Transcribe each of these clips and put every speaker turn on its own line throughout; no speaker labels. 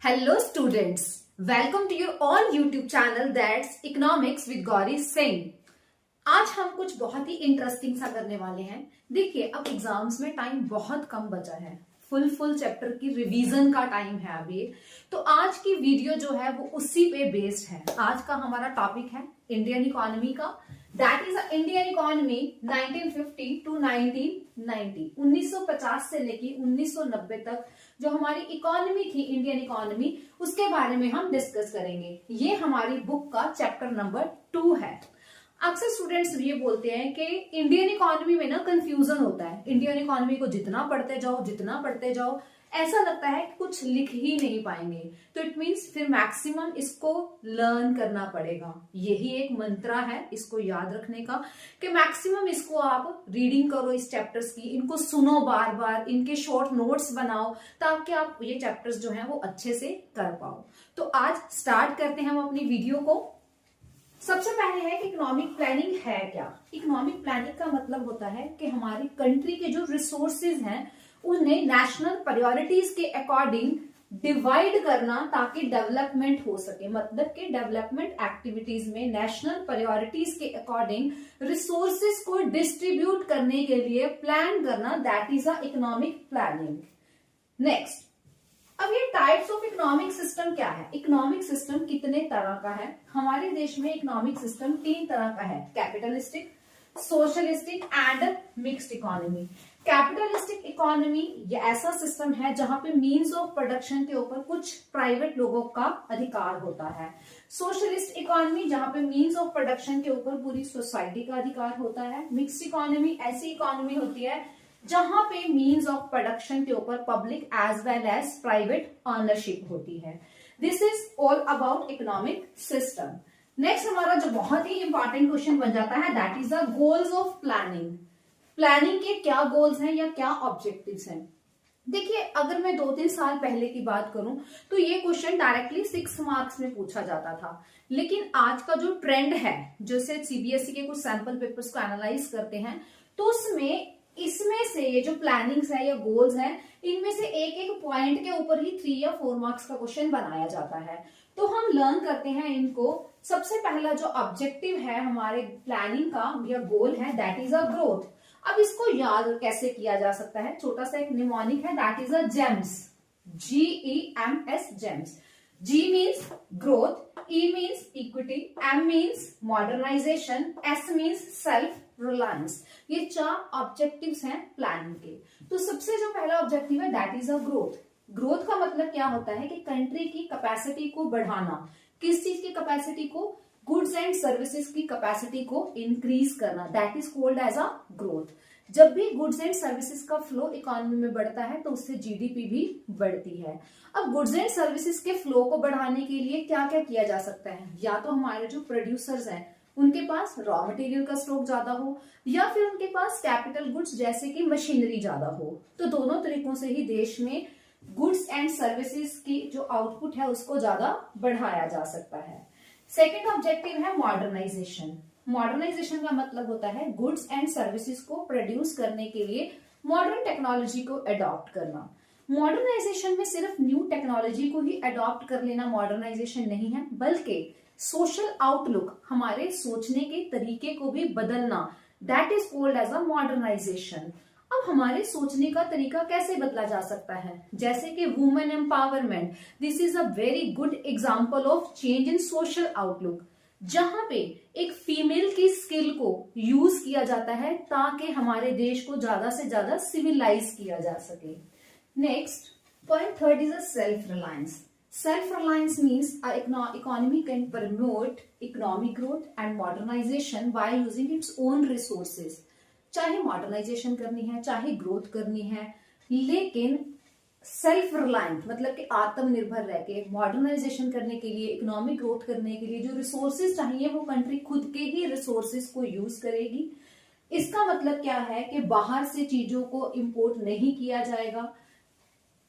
Hello students, welcome to your all YouTube channel that's Economics with Gauri Singh। आज हम कुछ बहुत ही interesting सा करने वाले हैं। देखिए अब एग्जाम्स में टाइम बहुत कम बचा है, फुल चैप्टर की रिवीजन का टाइम है अभी। तो आज की वीडियो जो है वो उसी पे बेस्ड है। आज का हमारा टॉपिक है इंडियन इकोनॉमी का, that is Indian economy 1950 to 1990, 1950 से लेके 1990 तक जो हमारी इकोनॉमी थी, इंडियन इकोनॉमी, उसके बारे में हम डिस्कस करेंगे। ये हमारी बुक का चैप्टर नंबर 2 है। अक्सर स्टूडेंट्स ये बोलते हैं कि इंडियन इकोनॉमी में ना कंफ्यूजन होता है, इंडियन इकोनॉमी को जितना पढ़ते जाओ ऐसा लगता है कि कुछ लिख ही नहीं पाएंगे। तो इट मींस फिर मैक्सिमम इसको लर्न करना पड़ेगा। यही एक मंत्रा है इसको याद रखने का कि मैक्सिमम इसको आप रीडिंग करो, इस चैप्टर्स की, इनको सुनो बार बार, इनके शॉर्ट नोट्स बनाओ ताकि आप ये चैप्टर्स जो हैं वो अच्छे से कर पाओ। तो आज स्टार्ट करते हैं हम अपनी वीडियो को। सबसे पहले है कि इकोनॉमिक प्लानिंग है क्या। इकोनॉमिक प्लानिंग का मतलब होता है कि हमारी कंट्री के जो रिसोर्सेज हैं उन्हें नेशनल प्रायोरिटीज के अकॉर्डिंग डिवाइड करना ताकि डेवलपमेंट हो सके। मतलब कि डेवलपमेंट एक्टिविटीज में नेशनल प्रायोरिटीज के अकॉर्डिंग रिसोर्सेज को डिस्ट्रीब्यूट करने के लिए प्लान करना, that is a economic planning. Next, अब ये टाइप्स ऑफ इकोनॉमिक सिस्टम क्या है। इकोनॉमिक सिस्टम कितने तरह का है। हमारे देश में इकोनॉमिक सिस्टम 3 तरह का है, capitalistic, socialistic and mixed economy. Capitalistic economy ये ऐसा सिस्टम है जहां पे मींस ऑफ प्रोडक्शन के ऊपर कुछ प्राइवेट लोगों का अधिकार होता है। सोशलिस्ट इकोनॉमी जहां पे मींस ऑफ प्रोडक्शन के ऊपर पूरी सोसाइटी का अधिकार होता है। मिक्स्ड इकोनॉमी ऐसी इकोनॉमी होती है जहां पे मींस ऑफ प्रोडक्शन के ऊपर public as well as private ownership होती है। This is all about economic system. Next हमारा जो बहुत ही इंपॉर्टेंट क्वेश्चन बन जाता है, that is the goals of planning. Planning के क्या गोल्स हैं या क्या ऑब्जेक्टिव्स हैं। देखिए अगर मैं 2-3 साल पहले की बात करूं तो ये क्वेश्चन डायरेक्टली 6 मार्क्स में पूछा जाता था। लेकिन आज का जो ट्रेंड है, जैसे सीबीएसई के कुछ सैंपल पेपर्स को एनालाइज करते हैं तो इसमें से ये जो प्लानिंग्स है या गोल्स हैं, इनमें से एक पॉइंट के ऊपर ही 3 या 4 मार्क्स का क्वेश्चन बनाया जाता है। तो हम लर्न करते हैं इनको। सबसे पहला जो ऑब्जेक्टिव है हमारे प्लानिंग का या गोल है, दैट इज अ ग्रोथ। अब इसको याद कैसे किया जा सकता है, छोटा सा एक निमोनिक है, that is a James, GEMS, James. G means growth, E means equity, M means modernization, S means self-reliance। ये 4 ऑब्जेक्टिव्स हैं प्लानिंग के। तो सबसे जो पहला ऑब्जेक्टिव है that is a growth. Growth का मतलब क्या होता है कि कंट्री की कैपेसिटी को बढ़ाना। किस चीज की कैपेसिटी को, गुड्स एंड सर्विसेज की कैपेसिटी को इंक्रीज करना, that is called as a growth. जब भी गुड्स एंड सर्विसेज का फ्लो इकोनॉमी में बढ़ता है तो उससे जीडीपी भी बढ़ती है। अब गुड्स एंड सर्विसेज के फ्लो को बढ़ाने के लिए क्या क्या किया जा सकता है, या तो हमारे जो प्रोड्यूसर्स हैं उनके पास रॉ मटेरियल का स्टॉक ज्यादा हो, या फिर उनके पास कैपिटल गुड्स जैसे कि मशीनरी ज्यादा हो। तो दोनों तरीकों से ही देश में गुड्स एंड सर्विसेज की जो आउटपुट है उसको ज्यादा बढ़ाया जा सकता है। सेकेंड ऑब्जेक्टिव है मॉडर्नाइजेशन। मॉडर्नाइजेशन का मतलब होता है गुड्स एंड सर्विसेज को प्रोड्यूस करने के लिए मॉडर्न टेक्नोलॉजी को अडॉप्ट करना। मॉडर्नाइजेशन में सिर्फ न्यू टेक्नोलॉजी को ही अडॉप्ट कर लेना मॉडर्नाइजेशन नहीं है, बल्कि सोशल आउटलुक, हमारे सोचने के तरीके को भी बदलना, that is called as a modernization. अब हमारे सोचने का तरीका कैसे बदला जा सकता है, जैसे कि women empowerment, this is a very good example of change in social outlook, जहां पे एक फीमेल की स्किल को यूज किया जाता है ताकि हमारे देश को ज्यादा से ज्यादा सिविलाइज किया जा सके। Next point third is a self reliance. Self reliance means economy can promote economic growth and modernization by using its own resources. चाहे मॉडर्नाइजेशन करनी है, चाहे ग्रोथ करनी है, लेकिन सेल्फ रिलायंट मतलब कि आत्मनिर्भर रह के मॉडर्नाइजेशन करने के लिए, इकोनॉमिक ग्रोथ करने के लिए जो रिसोर्सेज चाहिए वो कंट्री खुद के ही रिसोर्सेज को यूज करेगी। इसका मतलब क्या है कि बाहर से चीजों को इंपोर्ट नहीं किया जाएगा।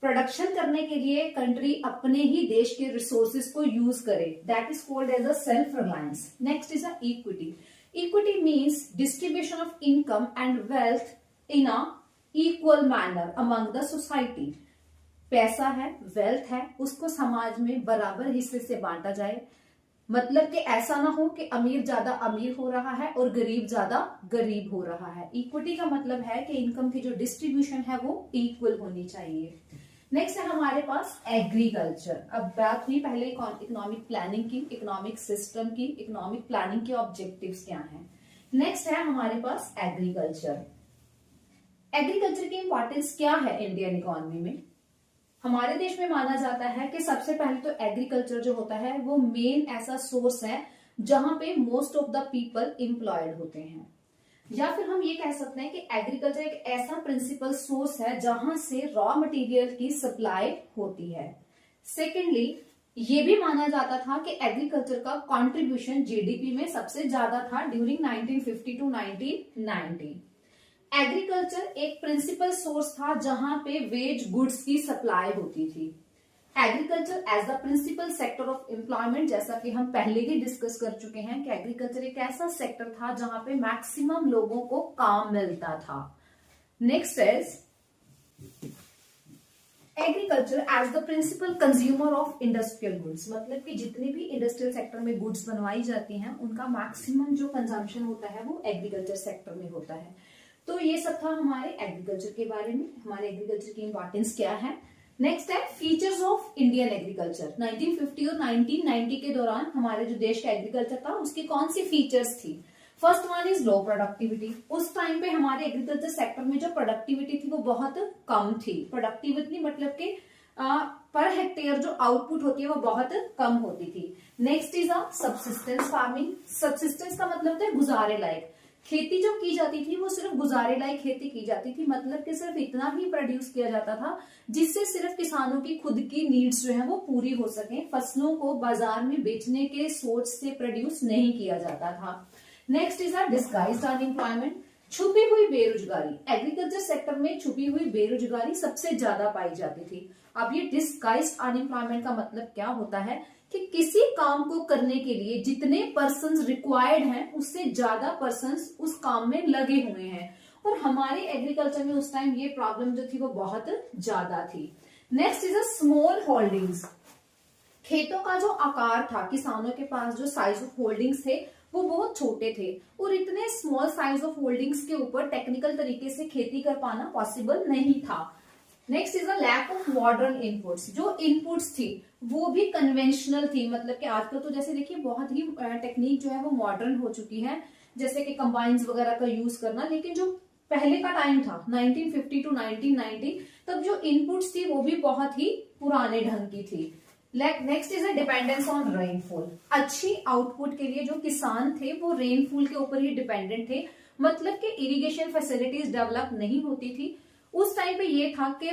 प्रोडक्शन करने के लिए कंट्री अपने ही देश के रिसोर्सेज को यूज करे, that is called as a self reliance. Next is a equity. Equity means distribution of income and wealth in a equal manner among the society. पैसा है, वेल्थ है, उसको समाज में बराबर हिस्से से बांटा जाए। मतलब कि ऐसा ना हो कि अमीर ज्यादा अमीर हो रहा है और गरीब ज्यादा गरीब हो रहा है। इक्विटी का मतलब है कि इनकम की जो डिस्ट्रीब्यूशन है वो इक्वल होनी चाहिए। नेक्स्ट है हमारे पास एग्रीकल्चर। अब बात हुई पहले इकोनॉमिक प्लानिंग की, इकोनॉमिक सिस्टम की, इकोनॉमिक प्लानिंग के ऑब्जेक्टिव्स क्या हैं। नेक्स्ट है हमारे पास एग्रीकल्चर। एग्रीकल्चर की इंपॉर्टेंस क्या है इंडियन इकोनॉमी में। हमारे देश में माना जाता है कि सबसे पहले तो एग्रीकल्चर जो होता है वो मेन ऐसा सोर्स है जहां पे most of the people employed होते हैं, या फिर हम ये कह सकते हैं कि एग्रीकल्चर एक ऐसा प्रिंसिपल सोर्स है जहां से रॉ मटेरियल की सप्लाई होती है। सेकेंडली, ये भी माना जाता था कि एग्रीकल्चर का कंट्रीब्यूशन जीडीपी में सबसे ज्यादा था ड्यूरिंग 1950 टू 1990। एग्रीकल्चर एक प्रिंसिपल सोर्स था जहां पे वेज गुड्स की सप्लाई होती थी। Agriculture as the principal sector of employment, जैसा कि हम पहले ही डिस्कस कर चुके हैं कि एग्रीकल्चर एक ऐसा सेक्टर था जहां पे मैक्सिमम लोगों को काम मिलता था। Next is agriculture as the principal consumer of industrial goods. मतलब कि जितनी भी इंडस्ट्रियल सेक्टर में गुड्स बनवाई जाती हैं उनका मैक्सिमम जो कंजम्पशन होता है वो एग्रीकल्चर सेक्टर में होता है। तो ये सब था हमारे एग्रीकल्चर के बारे में, हमारे एग्रीकल्चर की इंपॉर्टेंस क्या है। नेक्स्ट है फीचर्स ऑफ इंडियन एग्रीकल्चर। 1950 और 1990 के दौरान हमारे जो देश का एग्रीकल्चर था उसकी कौन सी फीचर्स थी। First one is low productivity. उस टाइम पे हमारे एग्रीकल्चर सेक्टर में जो प्रोडक्टिविटी थी वो बहुत कम थी। प्रोडक्टिविटी मतलब कि पर हेक्टेयर जो आउटपुट होती है वो बहुत कम होती थी। Next is a subsistence farming. Subsistence का मतलब होता है गुजारे लायक। खेती जो की जाती थी वो सिर्फ गुजारे लायक खेती की जाती थी, मतलब कि सिर्फ इतना ही प्रोड्यूस किया जाता था जिससे सिर्फ किसानों की खुद की नीड्स जो है वो पूरी हो सके। फसलों को बाजार में बेचने के सोच से प्रोड्यूस नहीं किया जाता था। Next is a disguised unemployment, छुपी हुई बेरोजगारी। एग्रीकल्चर सेक्टर में छुपी हुई बेरोजगारी सबसे ज्यादा पाई जाती थी। अब ये डिस्गाइज्ड अनएम्प्लॉयमेंट का मतलब क्या होता है कि किसी काम को करने के लिए जितने पर्सन्स रिक्वायर्ड हैं उससे ज्यादा पर्सन्स उस काम में लगे हुए हैं, और हमारे एग्रीकल्चर में उस टाइम ये प्रॉब्लम जो थी वो बहुत ज्यादा थी। Next is a small holdings. खेतों का जो आकार था, किसानों के पास जो साइज ऑफ होल्डिंग्स थे वो बहुत छोटे थे, और इतने स्मॉल साइज ऑफ होल्डिंग्स के ऊपर टेक्निकल तरीके से खेती कर पाना पॉसिबल नहीं था। Next is a lack of modern inputs. जो इनपुट्स थी वो भी कन्वेंशनल थी, मतलब कि आजकल तो जैसे देखिए बहुत ही टेक्निक जो है वो मॉडर्न हो चुकी है, जैसे कि कंबाइंस वगैरह का यूज करना, लेकिन जो पहले का टाइम था 1950 टू 1990 तब जो इनपुट्स थी वो भी बहुत ही पुराने ढंग की थी। Next is a dependence on rainfall. अच्छी आउटपुट के लिए जो किसान थे वो रेनफॉल के ऊपर ही डिपेंडेंट थे, मतलब कि इरिगेशन फैसिलिटीज डेवलप नहीं होती थी। उस टाइम पे ये था कि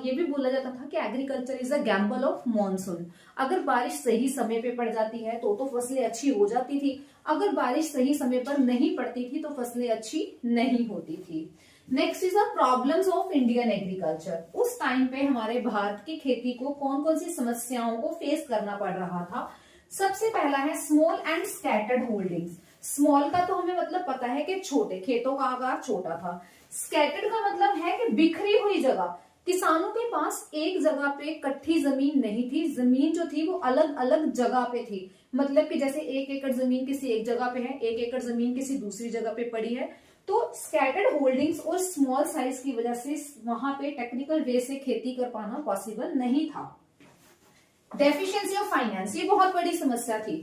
ये भी बोला जाता था कि agriculture is a gamble of monsoon. अगर बारिश सही समय पे पड़ जाती है तो फसलें अच्छी हो जाती थी, अगर बारिश सही समय पर नहीं पड़ती थी तो फसलें अच्छी नहीं होती थी। Next is the problems of Indian agriculture. उस टाइम पे हमारे भारत की खेती को कौन कौन सी समस्याओं को फेस करना पड़ रहा था। सबसे पहला है small and scattered holdings. Small का तो हमें मतलब पता है कि छोटे, खेतों का आकार छोटा था। स्कैटर्ड का मतलब है कि बिखरी हुई जगह। किसानों के पास एक जगह पे इकट्ठी जमीन नहीं थी, जमीन जो थी वो अलग अलग जगह पे थी। मतलब कि जैसे 1 एकड़ जमीन किसी एक जगह पे है, 1 एकड़ जमीन किसी दूसरी जगह पे पड़ी है। तो स्कैटर्ड होल्डिंग्स और स्मॉल साइज की वजह से वहां पे टेक्निकल वे से खेती कर पाना पॉसिबल नहीं था। डेफिशिएंसी ऑफ फाइनेंस, ये बहुत बड़ी समस्या थी।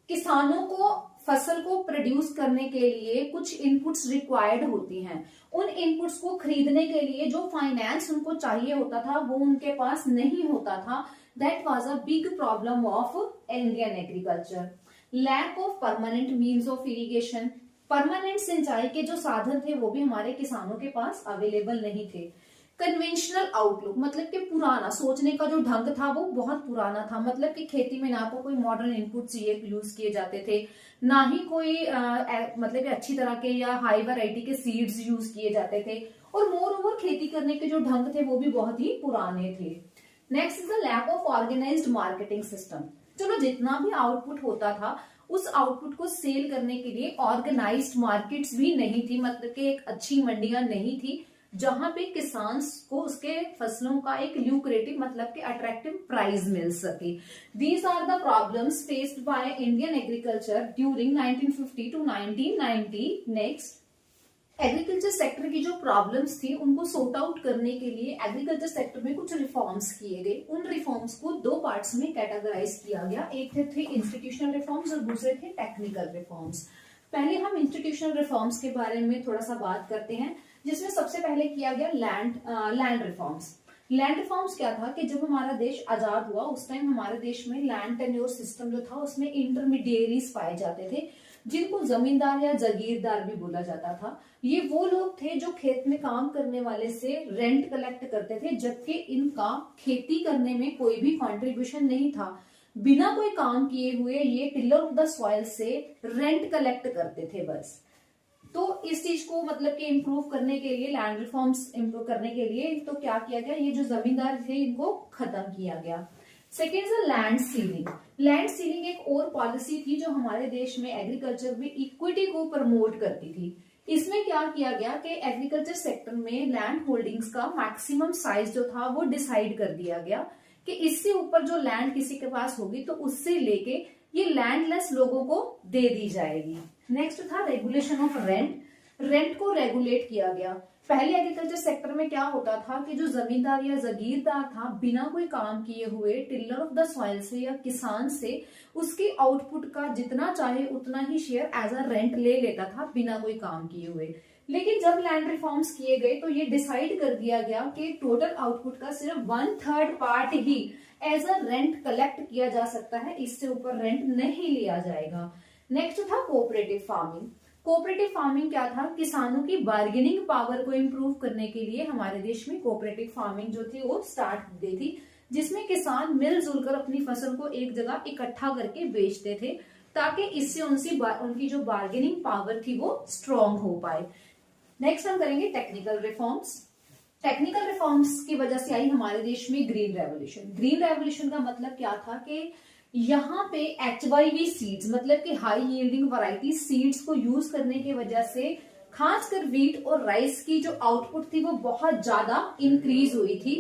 किसानों को फसल को प्रोड्यूस करने के लिए कुछ इनपुट्स रिक्वायर्ड होती हैं, उन इनपुट्स को खरीदने के लिए जो फाइनेंस उनको चाहिए होता था वो उनके पास नहीं होता था। That was a big problem of Indian agriculture. Lack of permanent means of irrigation. Permanent सिंचाई के जो साधन थे वो भी हमारे किसानों के पास अवेलेबल नहीं थे। कन्वेंशनल आउटलुक, मतलब कि पुराना सोचने का जो ढंग था वो बहुत पुराना था। मतलब कि खेती में ना तो कोई मॉडर्न इनपुट्स यूज किए जाते थे, ना ही कोई मतलब कि अच्छी तरह के या हाई वैरायटी के सीड्स यूज किए जाते थे, और मोर ओवर खेती करने के जो ढंग थे वो भी बहुत ही पुराने थे। Next is the lack of organized marketing system. चलो जितना भी आउटपुट होता था उस आउटपुट को सेल करने के लिए ऑर्गेनाइज्ड मार्केट्स भी नहीं थी, मतलब कि एक अच्छी मंडियां नहीं थी जहां पे किसान को उसके फसलों का एक ल्यूक्रेटिव मतलब कि अट्रैक्टिव प्राइस मिल सके। These are the problems faced by Indian agriculture during 1950 to 1990। Next, agriculture sector की जो प्रॉब्लम्स थी उनको सॉर्ट आउट करने के लिए एग्रीकल्चर सेक्टर में कुछ रिफॉर्म्स किए गए। उन रिफॉर्म्स को दो पार्ट्स में कैटेगराइज किया गया, एक थे इंस्टीट्यूशनल रिफॉर्म्स और दूसरे थे टेक्निकल रिफॉर्म्स। पहले हम इंस्टीट्यूशनल रिफॉर्म्स के बारे में थोड़ा सा बात करते हैं, जिसमें सबसे पहले किया गया लैंड रिफॉर्म्स। लैंड रिफॉर्म्स क्या था कि जब हमारा देश आजाद हुआ उस टाइम हमारे देश में लैंड टेन्योर सिस्टम जो था उसमें इंटरमीडिएरीज पाए जाते थे, जिनको जमींदार या जागीरदार भी बोला जाता था। ये वो लोग थे जो खेत में काम करने वाले से रेंट कलेक्ट करते थे, जबकि इनका खेती करने में कोई भी कंट्रीब्यूशन नहीं था। बिना कोई काम किए हुए ये टिलर ऑफ द सॉइल से रेंट कलेक्ट करते थे बस। तो इस चीज को मतलब कि इम्प्रूव करने के लिए, लैंड रिफॉर्म्स इम्प्रूव करने के लिए तो क्या किया गया, ये जो जमींदार थे इनको खत्म किया गया। Second is land ceiling. Land ceiling एक और पॉलिसी थी जो हमारे देश में एग्रीकल्चर में इक्विटी को प्रमोट करती थी। इसमें क्या किया गया कि एग्रीकल्चर सेक्टर में लैंड होल्डिंग्स का मैक्सिमम साइज जो था वो डिसाइड कर दिया गया कि इससे ऊपर जो लैंड किसी के पास होगी तो उससे लेके ये लैंडलेस लोगों को दे दी जाएगी। नेक्स्ट था रेगुलेशन ऑफ रेंट। रेंट को रेगुलेट किया गया। पहले एग्रीकल्चर सेक्टर में क्या होता था कि जो जमींदार या जागीरदार था बिना कोई काम किए हुए टिलर ऑफ द सॉइल से या किसान से उसके आउटपुट का जितना चाहे उतना ही शेयर एज अ रेंट ले लेता था बिना कोई काम किए हुए। लेकिन जब लैंड रिफॉर्म्स किए गए तो ये डिसाइड कर दिया गया कि टोटल आउटपुट का सिर्फ 1/3 पार्ट ही एज अ रेंट कलेक्ट किया जा सकता है, इससे ऊपर रेंट नहीं लिया जाएगा। नेक्स्ट था कोऑपरेटिव फार्मिंग। कोऑपरेटिव फार्मिंग क्या था, किसानों की बार्गेनिंग पावर को इम्प्रूव करने के लिए हमारे देश में कोऑपरेटिव फार्मिंग जो थी वो स्टार्ट हो गई थी, जिसमें किसान मिलजुल कर अपनी फसल को एक जगह इकट्ठा करके बेचते थे ताकि इससे उनकी जो बार्गेनिंग पावर थी वो स्ट्रॉन्ग हो पाए। नेक्स्ट हम करेंगे टेक्निकल रिफॉर्म्स। टेक्निकल रिफॉर्म्स की वजह से आई हमारे देश में ग्रीन रेवोल्यूशन। ग्रीन रेवोल्यूशन का मतलब क्या था कि यहाँ पे HYV सीड्स मतलब कि हाई यील्डिंग वैरायटी सीड्स को यूज करने की वजह से खासकर व्हीट और राइस की जो आउटपुट थी वो बहुत ज्यादा इंक्रीज हुई थी।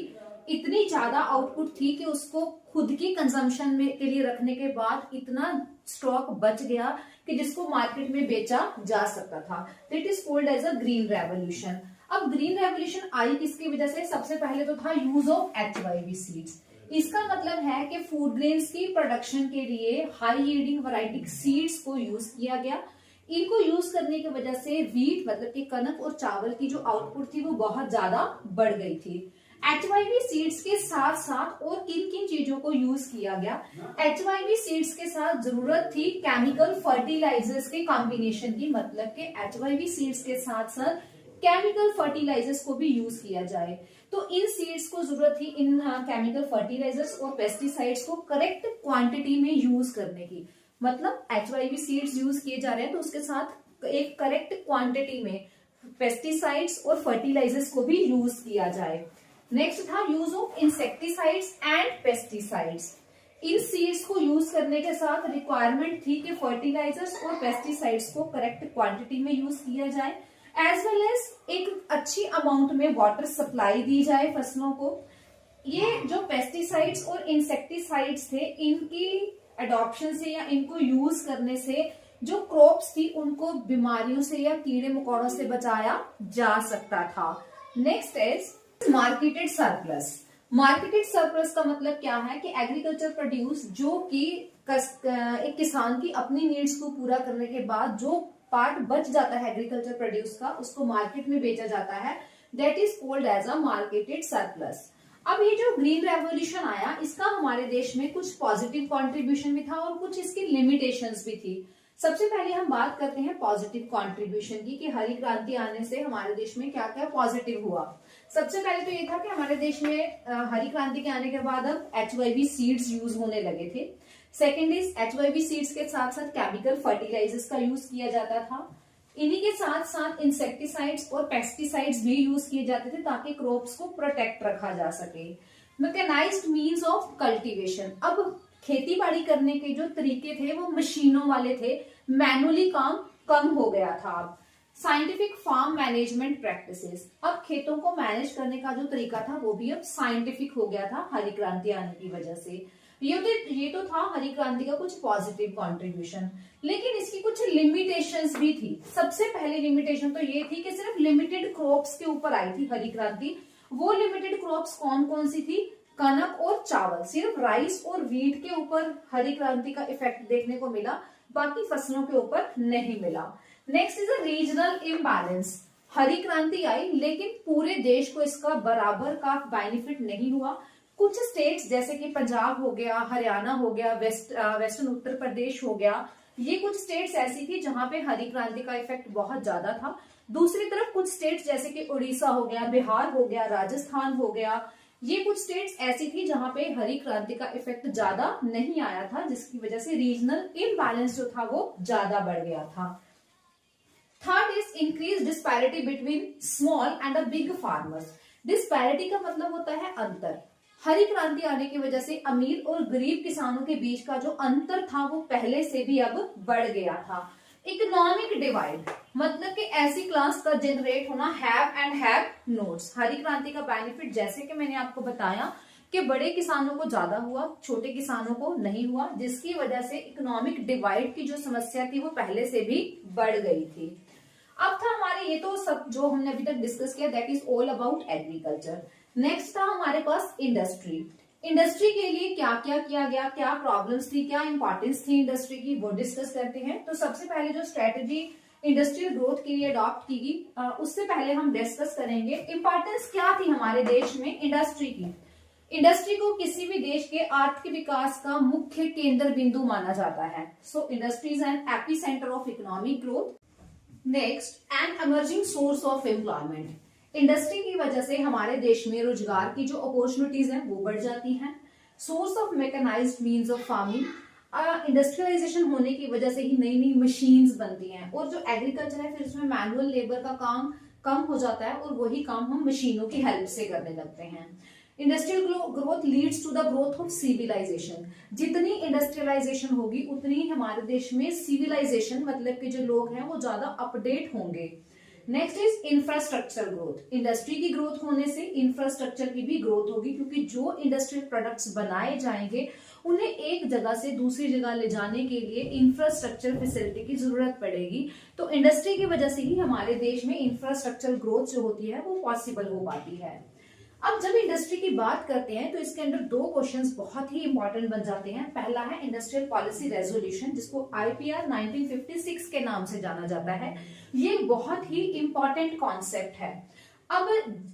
इतनी ज्यादा आउटपुट थी कि उसको खुद की कंजम्पशन में के लिए रखने के बाद इतना स्टॉक बच गया कि जिसको मार्केट में बेचा जा सकता था। That is called as a green revolution. अब ग्रीन रेवोल्यूशन आई किसकी वजह से, सबसे पहले तो था यूज ऑफ HYV सीड्स। इसका मतलब है कि फूड ग्रेन्स की प्रोडक्शन के लिए हाई यील्डिंग वैरायटी सीड्स को यूज किया गया। इनको यूज करने की वजह से व्हीट मतलब कि कनक और चावल की जो आउटपुट थी वो बहुत ज्यादा बढ़ गई थी। HYV सीड्स के साथ साथ और किन किन चीजों को यूज किया गया, HYV सीड्स के साथ जरूरत थी केमिकल फर्टिलाइजर्स के कॉम्बिनेशन की, मतलब कि HYV सीड्स के साथ साथ केमिकल फर्टिलाइजर्स को भी यूज किया जाए। तो इन सीड्स को जरूरत थी इन केमिकल फर्टिलाइजर्स और पेस्टिसाइड्स को करेक्ट क्वांटिटी में यूज करने की। मतलब HYV सीड्स यूज किए जा रहे हैं तो उसके साथ एक करेक्ट क्वांटिटी में पेस्टिसाइड्स और फर्टिलाइजर्स को भी यूज किया जाए। नेक्स्ट था use of insecticides and pesticides. In seeds को यूज करने के साथ रिक्वायरमेंट थी कि फर्टिलाइजर्स और पेस्टिसाइड्स को करेक्ट क्वांटिटी में यूज किया जाए, एज वेल एज एक अच्छी अमाउंट में वाटर सप्लाई दी जाए फसलों को। ये जो पेस्टिसाइड्स और इंसेक्टिसाइड्स थे इनकी एडॉप्शन से या इनको यूज करने से जो क्रॉप्स थी उनको बीमारियों से या कीड़े मकोड़ों से बचाया जा सकता था। Next is marketed surplus. Marketed surplus का मतलब क्या है कि एग्रीकल्चर प्रोड्यूस जो कि एक किसान की अपनी नीड्स को पूरा करने के बाद जो पार्ट बच जाता है एग्रीकल्चर प्रोड्यूस का उसको मार्केट में बेचा जाता है, that is called as a marketed surplus. अब ये जो ग्रीन रेवोल्यूशन आया इसका हमारे देश में कुछ पॉजिटिव कंट्रीब्यूशन भी था और कुछ इसकी लिमिटेशंस भी थी। सबसे पहले हम बात करते हैं पॉजिटिव कंट्रीब्यूशन की कि हरी क्रांति आने से हमारे देश में क्या क्या पॉजिटिव हुआ। सबसे पहले तो ये था कि हमारे देश में हरी क्रांति के आने के बाद अब HYV सीड्स यूज होने लगे थे। सेकेंड इज HYV सीड्स के साथ साथ केमिकल फर्टिलाइजर्स का यूज किया जाता था। इन्हीं के साथ साथ इंसेक्टिसाइड्स और पेस्टिसाइड्स भी यूज किए जाते थे ताकि क्रॉप्स को प्रोटेक्ट रखा जा सके। Mechanized means of cultivation. अब खेती बाड़ी करने के जो तरीके थे वो मशीनों वाले थे, मैनुअली काम कम हो गया था। साइंटिफिक फार्म मैनेजमेंट प्रैक्टिसेस, अब खेतों को मैनेज करने का जो तरीका था वो भी अब साइंटिफिक हो गया था हरी क्रांति आने की वजह से। ये तो था हरी क्रांति का कुछ पॉजिटिव कंट्रीब्यूशन, लेकिन इसकी कुछ लिमिटेशंस भी थी। सबसे पहली लिमिटेशन तो ये थी कि सिर्फ लिमिटेड क्रॉप्स के ऊपर आई थी हरी क्रांति। वो लिमिटेड क्रॉप्स कौन कौन सी थी? कनक और चावल, सिर्फ राइस और व्हीट के ऊपर हरी क्रांति का इफेक्ट देखने को मिला, बाकी फसलों के ऊपर नहीं मिला। Next is a regional imbalance, हरी क्रांति आई लेकिन पूरे देश को इसका बराबर का बेनिफिट नहीं हुआ। कुछ स्टेट्स जैसे कि पंजाब हो गया, हरियाणा हो गया, वेस्टर्न उत्तर प्रदेश हो गया, ये कुछ स्टेट्स ऐसी थी जहां पे हरी क्रांति का इफेक्ट बहुत ज्यादा था। दूसरी तरफ कुछ स्टेट्स जैसे कि उड़ीसा हो गया, बिहार हो गया, राजस्थान हो गया, ये कुछ स्टेट्स ऐसी थी जहां पे हरी क्रांति का इफेक्ट ज्यादा नहीं आया था, जिसकी वजह से रीजनल इम्बैलेंस जो था वो ज्यादा बढ़ गया था। Third is increase disparity between small and a big farmers. Disparity का मतलब होता है अंतर। हरी क्रांति आने की वजह से अमीर और गरीब किसानों के बीच का जो अंतर था वो पहले से भी अब बढ़ गया था। इकोनॉमिक डिवाइड मतलब कि ऐसी क्लास का जनरेट होना, हैव एंड हैव नोट्स। हरी क्रांति का बेनिफिट जैसे कि मैंने आपको बताया कि बड़े किसानों को ज्यादा हुआ, छोटे किसानों को नहीं हुआ, जिसकी वजह से इकोनॉमिक डिवाइड की जो समस्या थी वो पहले से भी बढ़ गई थी। अब था हमारे, ये तो सब जो हमने अभी तक डिस्कस किया, that is all about agriculture. Next था हमारे पास इंडस्ट्री। इंडस्ट्री के लिए क्या क्या किया गया, क्या प्रॉब्लम्स थी, क्या इंपॉर्टेंस थी इंडस्ट्री की, वो डिस्कस करते हैं। तो सबसे पहले जो स्ट्रेटेजी इंडस्ट्रियल ग्रोथ के लिए अडॉप्ट की गई, उससे पहले हम डिस्कस करेंगे इंपॉर्टेंस क्या थी हमारे देश में इंडस्ट्री की। इंडस्ट्री को किसी भी देश के आर्थिक विकास का मुख्य केंद्र बिंदु माना जाता है। So industry is an epicentre of economic growth. Next, an emerging source of employment. Industry की वजह से हमारे देश में रोजगार की जो अपॉर्चुनिटीज हैं वो बढ़ जाती हैं। Source of mechanized means of farming, industrialization होने की वजह से ही नई नई मशीन्स बनती हैं, और जो एग्रीकल्चर है फिर उसमें मैनुअल लेबर का काम कम हो जाता है और वही काम हम मशीनों की हेल्प से करने लगते हैं। Industrial growth leads to the growth of civilization. जितनी इंडस्ट्रियलाइजेशन होगी उतनी ही हमारे देश में सिविलाइजेशन मतलब कि जो लोग हैं वो ज्यादा अपडेट होंगे। Next is infrastructure growth. Industry की ग्रोथ होने से इंफ्रास्ट्रक्चर की भी ग्रोथ होगी, क्योंकि जो इंडस्ट्रियल प्रोडक्ट्स बनाए जाएंगे उन्हें एक जगह से दूसरी जगह ले जाने के लिए इंफ्रास्ट्रक्चर फैसिलिटी की जरूरत पड़ेगी। तो इंडस्ट्री की वजह से ही हमारे देश में इंफ्रास्ट्रक्चर ग्रोथ जो होती है वो पॉसिबल हो पाती है। अब जब इंडस्ट्री की बात करते हैं तो इसके अंदर दो क्वेश्चंस बहुत ही इंपॉर्टेंट बन जाते हैं। पहला है इंडस्ट्रियल पॉलिसी रेजोल्यूशन, जिसको आईपीआर 1956 के नाम से जाना जाता है। ये बहुत ही इंपॉर्टेंट कॉन्सेप्ट है। अब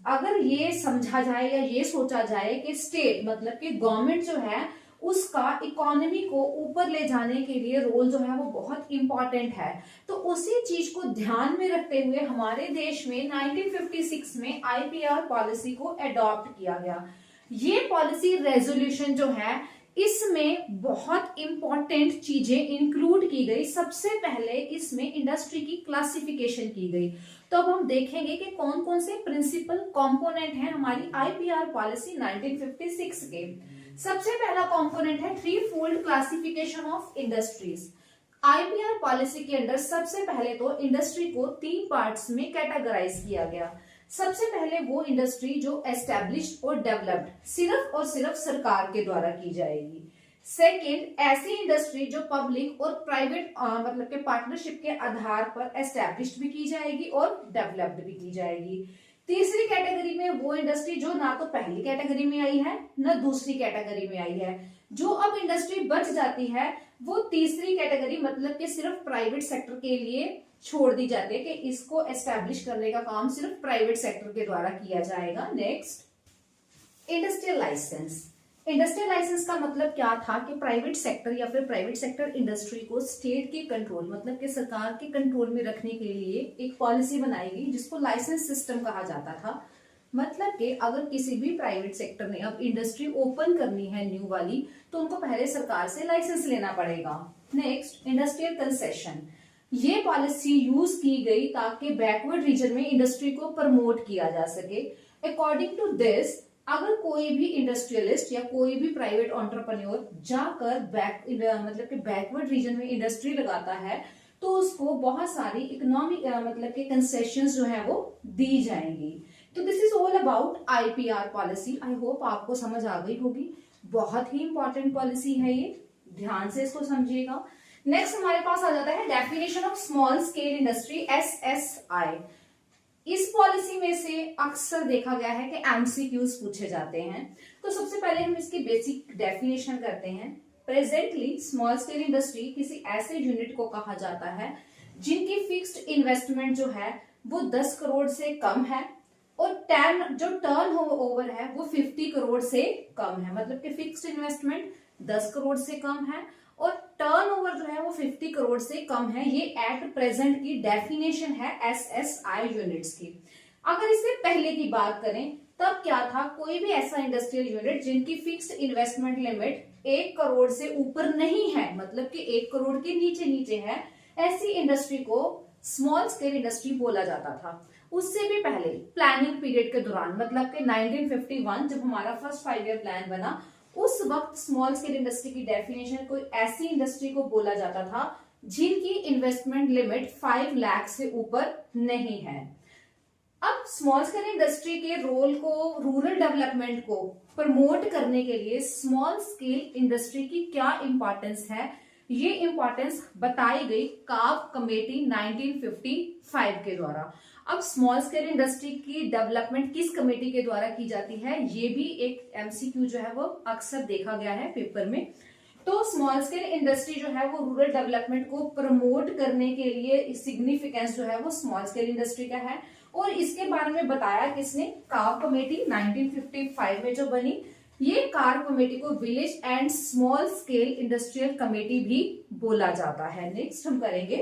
अगर ये समझा जाए या ये सोचा जाए कि स्टेट मतलब कि गवर्नमेंट जो है उसका इकोनॉमी को ऊपर ले जाने के लिए रोल जो है वो बहुत इंपॉर्टेंट है, तो उसी चीज को ध्यान में रखते हुए हमारे देश में 1956 में आईपीआर पॉलिसी को अडॉप्ट किया गया। ये पॉलिसी रेजोल्यूशन जो है इसमें बहुत इंपॉर्टेंट चीजें इंक्लूड की गई। सबसे पहले इसमें इंडस्ट्री की क्लासिफिकेशन की गई। तो अब हम देखेंगे कि कौन कौन से प्रिंसिपल कंपोनेंट हैं हमारी आईपीआर पॉलिसी 1956 के। सबसे पहला कंपोनेंट है three fold classification of industries. IPR policy के अंदर सबसे पहले तो इंडस्ट्री को तीन पार्ट्स में कैटेगराइज किया गया। सबसे पहले वो इंडस्ट्री जो एस्टेब्लिश्ड और डेवलप्ड सिर्फ और सिर्फ सरकार के द्वारा की जाएगी। सेकेंड, ऐसी इंडस्ट्री जो पब्लिक और प्राइवेट मतलब के पार्टनरशिप के आधार पर एस्टेब्लिश्ड भी की जाएगी और डेवलप्ड भी की जाएगी। तीसरी कैटेगरी में वो इंडस्ट्री जो ना तो पहली कैटेगरी में आई है ना दूसरी कैटेगरी में आई है। जो अब इंडस्ट्री बच जाती है वो तीसरी कैटेगरी मतलब कि सिर्फ प्राइवेट सेक्टर के लिए छोड़ दी जाती है कि इसको एस्टैब्लिश करने का काम सिर्फ प्राइवेट सेक्टर के द्वारा किया जाएगा। Next, industrial licence. Industrial licence का मतलब क्या था कि प्राइवेट सेक्टर या फिर प्राइवेट सेक्टर इंडस्ट्री को स्टेट के कंट्रोल मतलब कि सरकार के कंट्रोल में रखने के लिए एक पॉलिसी बनाई गई जिसको लाइसेंस सिस्टम कहा जाता था। मतलब कि अगर किसी भी प्राइवेट सेक्टर ने अब इंडस्ट्री ओपन करनी है न्यू वाली तो उनको पहले सरकार से लाइसेंस लेना पड़ेगा। Next, industrial concession. ये पॉलिसी यूज की गई ताकि बैकवर्ड रीजन में इंडस्ट्री को प्रमोट किया जा सके। अकॉर्डिंग टू दिस, अगर कोई भी इंडस्ट्रियलिस्ट या कोई भी प्राइवेट एंटरप्रेन्योर जाकर मतलब कि बैकवर्ड रीजन में इंडस्ट्री लगाता है तो तो उसको बहुत सारी इकोनॉमिक मतलब के कंसेशंस जो है वो दी जाएंगी। तो this is all about IPR policy. I hope आपको समझ आ गई होगी। बहुत ही इंपॉर्टेंट पॉलिसी है ये, ध्यान से इसको समझिएगा। नेक्स्ट हमारे पास आ जाता है definition of small scale industry, SSI. इस पॉलिसी में से अक्सर देखा गया है कि एमसीक्यूज पूछे जाते हैं। तो सबसे पहले हम इसकी बेसिक डेफिनेशन करते हैं। प्रेजेंटली स्मॉल स्केल इंडस्ट्री किसी ऐसे यूनिट को कहा जाता है जिनकी फिक्स्ड इन्वेस्टमेंट जो है वो 10 करोड़ से कम है और जो टर्न ओवर है वो 50 करोड़ से कम है। मतलब कि फिक्स्ड इन्वेस्टमेंट 10 करोड़ से कम है और टर्नओवर जो है वो 50 करोड़ से कम है। ये एट प्रेजेंट की डेफिनेशन है एसएसआई यूनिट्स की। अगर इससे पहले की बात करें तब क्या था, कोई भी ऐसा इंडस्ट्रियल यूनिट जिनकी फिक्स्ड इन्वेस्टमेंट लिमिट 1 करोड़ से ऊपर नहीं है, मतलब कि 1 करोड़ के नीचे नीचे है, ऐसी इंडस्ट्री को स्मॉल स्केल इंडस्ट्री बोला जाता था। उससे भी पहले प्लानिंग पीरियड के दौरान, मतलब कि 1951 जब हमारा फर्स्ट 5 ईयर प्लान बना, उस वक्त स्मॉल स्केल इंडस्ट्री की डेफिनेशन कोई ऐसी इंडस्ट्री को बोला जाता था जिनकी इन्वेस्टमेंट लिमिट 5 लाख से ऊपर नहीं है। अब स्मॉल स्केल इंडस्ट्री के रोल को, रूरल डेवलपमेंट को प्रमोट करने के लिए स्मॉल स्केल इंडस्ट्री की क्या इंपॉर्टेंस है, ये इंपॉर्टेंस बताई गई काव कमेटी 1955 के द्वारा। अब स्मॉल स्केल इंडस्ट्री की डेवलपमेंट किस कमेटी के द्वारा की जाती है, ये भी एक एमसीक्यू जो है वो अक्सर देखा गया है पेपर में। तो स्मॉल स्केल इंडस्ट्री जो है वो रूरल डेवलपमेंट को प्रमोट करने के लिए सिग्निफिकेंस जो है वो स्मॉल स्केल इंडस्ट्री का है और इसके बारे में बताया किसने, काव कमेटी 1955 में जो बनी। ये कार कमेटी को village and small scale industrial committee भी बोला जाता है। नेक्स्ट हम करेंगे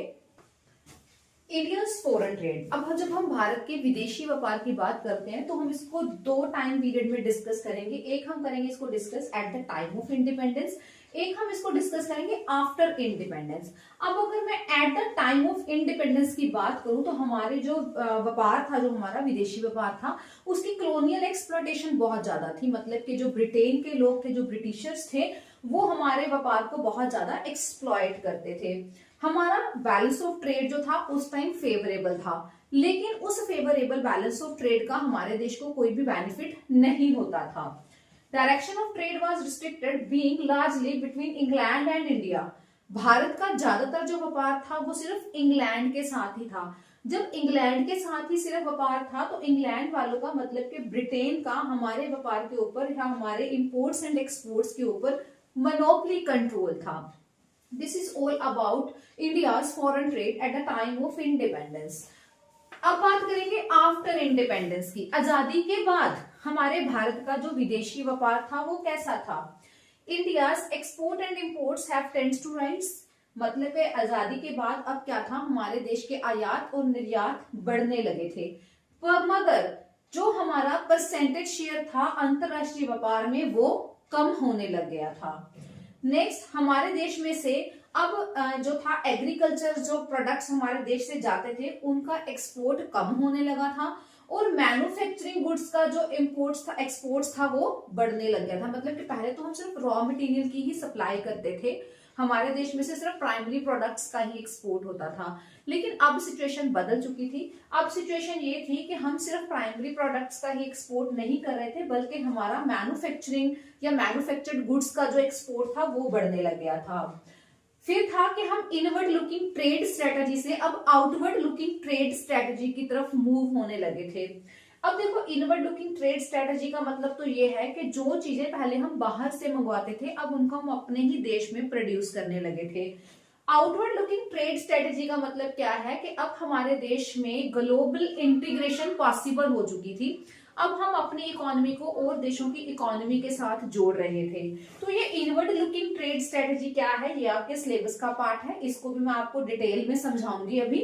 इंडियन फॉरेन ट्रेड। अब जब हम भारत के विदेशी व्यापार की बात करते हैं तो हम इसको 2 टाइम पीरियड में डिस्कस करेंगे। एक हम करेंगे इसको discuss at the time of independence, एक हम इसको डिस्कस करेंगे आफ्टर इंडिपेंडेंस। अब अगर मैं at the time of independence की बात करूं तो हमारे जो व्यापार था, जो हमारा विदेशी व्यापार था, उसकी कॉलोनियल एक्सप्लॉयटेशन बहुत ज्यादा थी। मतलब कि जो ब्रिटेन के लोग थे, जो ब्रिटिशर्स थे, वो हमारे व्यापार को बहुत ज्यादा एक्सप्लॉयट करते थे। हमारा बैलेंस ऑफ ट्रेड जो था उस टाइम फेवरेबल था, लेकिन उस फेवरेबल बैलेंस ऑफ ट्रेड का हमारे देश को कोई भी बेनिफिट नहीं होता था। Direction of trade was restricted being largely between England and India. Bharat का ज्यादातर जो व्यापार था वो सिर्फ इंग्लैंड के साथ ही था। जब इंग्लैंड के साथ ही सिर्फ व्यापार था तो इंग्लैंड वालों का, मतलब कि ब्रिटेन का, हमारे व्यापार के ऊपर या हमारे इंपोर्ट्स एंड एक्सपोर्ट्स के ऊपर मोनोपोली कंट्रोल था। This is all about India's foreign trade at the time of independence. अब बात करेंगे आफ्टर इंडिपेंडेंस की। आजादी के बाद हमारे भारत का जो विदेशी व्यापार था वो कैसा था। India's export and imports have tends to rise. मतलब आजादी के बाद अब क्या था, हमारे देश के आयात और निर्यात बढ़ने लगे थे, पर मगर जो हमारा परसेंटेज शेयर था अंतरराष्ट्रीय व्यापार में वो कम होने लग गया था। नेक्स्ट, हमारे देश में से अब जो था एग्रीकल्चर, जो प्रोडक्ट्स हमारे देश से जाते थे उनका एक्सपोर्ट कम होने लगा था और मैन्युफैक्चरिंग गुड्स का जो इंपोर्ट्स था, एक्सपोर्ट्स था, वो बढ़ने लग गया था। मतलब कि पहले तो हम सिर्फ रॉ मटेरियल की ही सप्लाई करते थे, हमारे देश में से सिर्फ प्राइमरी प्रोडक्ट्स का ही एक्सपोर्ट होता था, लेकिन अब सिचुएशन बदल चुकी थी। अब सिचुएशन ये थी कि हम सिर्फ प्राइमरी प्रोडक्ट्स का ही एक्सपोर्ट नहीं कर रहे थे, बल्कि हमारा मैन्युफैक्चरिंग या मैन्युफैक्चर्ड गुड्स का जो एक्सपोर्ट था वो बढ़ने लग गया था। फिर था कि हम इनवर्ड लुकिंग ट्रेड स्ट्रेटजी से अब आउटवर्ड लुकिंग ट्रेड स्ट्रेटजी की तरफ मूव होने लगे थे। अब देखो, इनवर्ड लुकिंग ट्रेड स्ट्रेटजी का मतलब तो ये है कि जो चीजें पहले हम बाहर से मंगवाते थे अब उनको हम अपने ही देश में प्रोड्यूस करने लगे थे। आउटवर्ड लुकिंग ट्रेड स्ट्रेटजी का मतलब क्या है कि अब हमारे देश में ग्लोबल इंटीग्रेशन पॉसिबल हो चुकी थी। अब हम अपनी इकोनॉमी को और देशों की इकोनॉमी के साथ जोड़ रहे थे। तो ये इनवर्ड लुकिंग ट्रेड स्ट्रेटजी क्या है, ये आपके सिलेबस का पार्ट है, इसको भी मैं आपको डिटेल में समझाऊंगी अभी।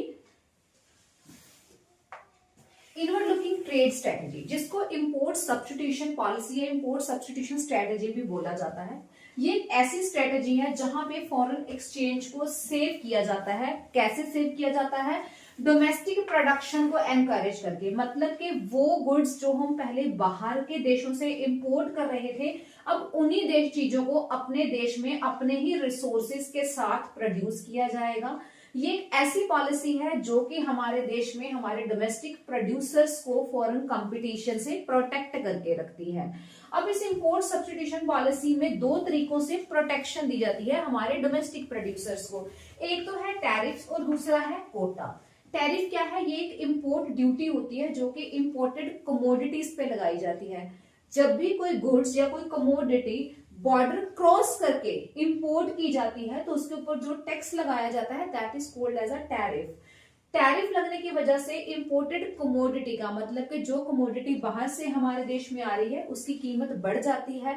इनवर्ड लुकिंग ट्रेड स्ट्रेटजी, जिसको इंपोर्ट सब्स्टिट्यूशन पॉलिसी या इंपोर्ट सब्स्टिट्यूशन स्ट्रेटजी भी बोला जाता है, ये ऐसी स्ट्रेटजी है जहां पे फॉरेन एक्सचेंज को सेव किया जाता है। कैसे सेव किया जाता है? डोमेस्टिक प्रोडक्शन को एनकरेज करके। मतलब कि वो गुड्स जो हम पहले बाहर के देशों से इंपोर्ट कर रहे थे, अब उन्हीं देश चीजों को अपने देश में अपने ही रिसोर्सेज के साथ प्रोड्यूस किया जाएगा। ये एक ऐसी पॉलिसी है जो कि हमारे देश में हमारे डोमेस्टिक प्रोड्यूसर्स को फॉरेन कंपटीशन से प्रोटेक्ट करके रखती है। अब इस इंपोर्ट सब्स्टिट्यूशन पॉलिसी में दो तरीकों से प्रोटेक्शन दी जाती है हमारे डोमेस्टिक प्रोड्यूसर्स को। एक तो है टैरिफ्स और दूसरा है कोटा। टैरिफ क्या है? ये एक इंपोर्ट ड्यूटी होती है जो कि इंपोर्टेड कमोडिटीज पे लगाई जाती है। जब भी कोई गुड्स या कोई कमोडिटी बॉर्डर क्रॉस करके इंपोर्ट की जाती है तो उसके ऊपर जो टैक्स लगाया जाता है that is called as a tariff. Tariff लगने की वजह से इंपोर्टेड कमोडिटी का मतलब कि जो कमोडिटी बाहर से हमारे देश में आ रही है उसकी कीमत बढ़ जाती है।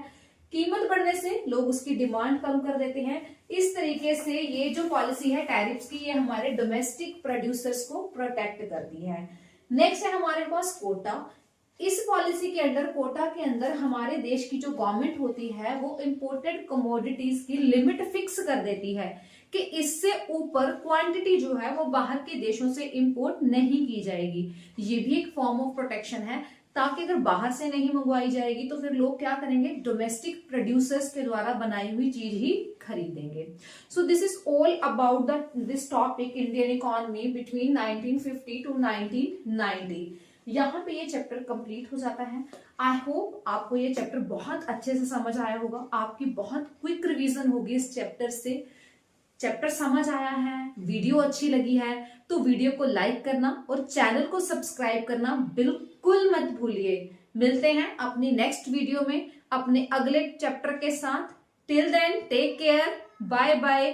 कीमत बढ़ने से लोग उसकी डिमांड कम कर देते हैं। इस तरीके से ये जो पॉलिसी है टैरिफ्स की, ये हमारे डोमेस्टिक प्रोड्यूसर्स को प्रोटेक्ट करती है। नेक्स्ट है हमारे पास कोटा। इस पॉलिसी के अंडर, कोटा के अंदर हमारे देश की जो गवर्नमेंट होती है वो इंपोर्टेड कमोडिटीज की लिमिट फिक्स कर देती है कि इससे ऊपर क्वांटिटी जो है वो बाहर के देशों से इंपोर्ट नहीं की जाएगी। ये भी एक फॉर्म ऑफ प्रोटेक्शन है, ताकि अगर बाहर से नहीं मंगवाई जाएगी तो फिर लोग क्या करेंगे? डोमेस्टिक प्रोड्यूसर्स के द्वारा बनाई हुई चीज ही खरीदेंगे। So this is all about this topic Indian economy between 1950 to 1990। यहाँ पे ये चैप्टर कंप्लीट हो जाता है। आई होप आपको ये चैप्टर बहुत अच्छे से समझ आया होगा, आपकी बहुत क्विक रिवीजन होगी इस चैप्टर से। चैप्टर समझ आया है, वीडियो अच्छी लगी है तो वीडियो को लाइक करना और चैनल को सब्सक्राइब करना बिल्कुल मत भूलिए। मिलते हैं अपनी नेक्स्ट वीडियो में अपने अगले चैप्टर के साथ। Till then take care, bye bye.